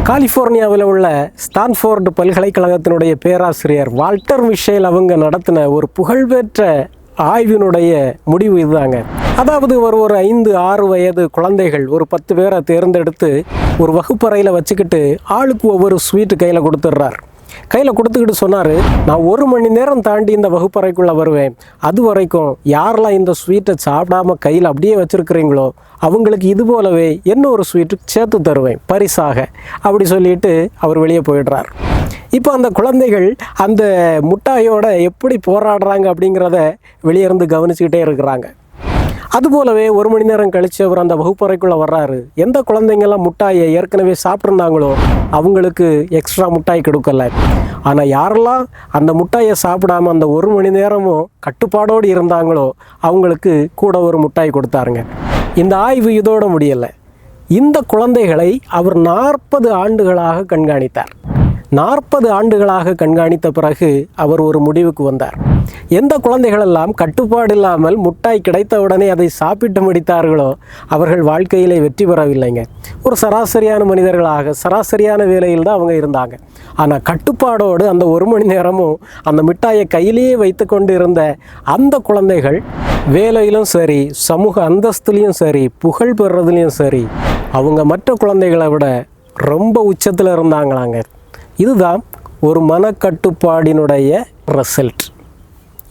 கலிஃபோர்னியாவில் உள்ள ஸ்டான்ஃபோர்டு பல்கலைக்கழகத்தினுடைய பேராசிரியர் வால்டர் மிஷேல் அவங்க நடத்தின ஒரு புகழ்பெற்ற ஆய்வினுடைய முடிவு இதுதாங்க. அதாவது ஒரு 5-6 வயது குழந்தைகள் ஒரு 10 பேரை தேர்ந்தெடுத்து ஒரு வகுப்பறையில் வச்சுக்கிட்டு ஆளுக்கு ஒவ்வொரு ஸ்வீட்டு கையில் கொடுத்துக்கிட்டு சொன்னார், நான் 1 மணி நேரம் தாண்டி இந்த வகுப்பறைக்குள்ளே வருவேன். அது வரைக்கும் யாரெல்லாம் இந்த ஸ்வீட்டை சாப்பிடாம கையில் அப்படியே வச்சுருக்கிறீங்களோ அவங்களுக்கு இது போலவே என்ன ஒரு ஸ்வீட்டு சேர்த்து தருவேன் பரிசாக அப்படி சொல்லிட்டு அவர் வெளியே போயிடுறார். இப்போ அந்த குழந்தைகள் அந்த முட்டாயோட எப்படி போராடுறாங்க அப்படிங்கிறத வெளியே இருந்து கவனிச்சுக்கிட்டே இருக்கிறாங்க. அதுபோலவே 1 மணி நேரம் கழித்து அவர் அந்த வகுப்பறைக்குள்ளே வர்றாரு. எந்த குழந்தைங்கள்லாம் முட்டாயை ஏற்கனவே சாப்பிட்ருந்தாங்களோ அவங்களுக்கு எக்ஸ்ட்ரா முட்டாய் கொடுக்கல. ஆனால் யாரெல்லாம் அந்த முட்டாயை சாப்பிடாமல் அந்த 1 மணி நேரமும் கட்டுப்பாடோடு இருந்தாங்களோ அவங்களுக்கு கூட ஒரு முட்டாய் கொடுத்தாருங்க. இந்த ஆய்வு இதோட முடியலை. இந்த குழந்தைகளை அவர் 40 ஆண்டுகளாக கண்காணித்தார். 40 ஆண்டுகளாக கண்காணித்த பிறகு அவர் ஒரு முடிவுக்கு வந்தார். எந்த குழந்தைகளெல்லாம் கட்டுப்பாடு இல்லாமல் முட்டாய் கிடைத்தவுடனே அதை சாப்பிட்டு முடித்தார்களோ அவர்கள் வாழ்க்கையிலே வெற்றி பெறவில்லைங்க. ஒரு சராசரியான மனிதர்களாக சராசரியான வேலையில் தான் அவங்க இருந்தாங்க. ஆனால் கட்டுப்பாடோடு அந்த 1 மணி நேரமும் அந்த மிட்டாயை கையிலேயே வைத்து கொண்டு இருந்த அந்த குழந்தைகள் வேலையிலும் சரி, சமூக அந்தஸ்துலேயும் சரி, புகழ் பெறுறதுலேயும் சரி, அவங்க மற்ற குழந்தைகளை விட ரொம்ப உச்சத்தில் இருந்தாங்களாங்க. இதுதான் ஒரு மனக்கட்டுப்பாடினுடைய ரிசல்ட்.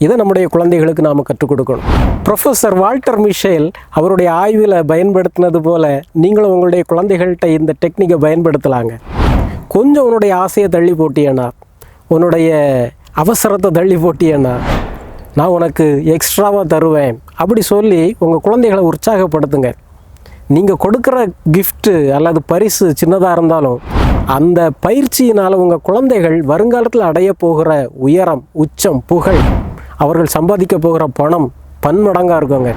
இதை நம்முடைய குழந்தைகளுக்கு நாம் கற்றுக் கொடுக்கணும். ப்ரொஃபஸர் வால்டர் மிஷேல் அவருடைய ஆய்வில் பயன்படுத்தினது போல் நீங்களும் உங்களுடைய குழந்தைகள்கிட்ட இந்த டெக்னிக்கை பயன்படுத்தலாங்க. கொஞ்சம் உன்னுடைய ஆசையை தள்ளி போட்டியேன்னா, உன்னுடைய அவசரத்தை தள்ளி போட்டியேன்னா நான் உனக்கு எக்ஸ்ட்ராவாக தருவேன் அப்படி சொல்லி உங்கள் குழந்தைகளை உற்சாகப்படுத்துங்க. நீங்கள் கொடுக்குற கிஃப்ட்டு அல்லது பரிசு சின்னதாக இருந்தாலும் அந்த பயிற்சியினால் உங்கள் குழந்தைகள் வருங்காலத்தில் அடைய போகிற உயரம், உச்சம், புகழ், அவர்கள் சம்பாதிக்க போகிற பணம் பன்மடங்காக இருக்குங்க.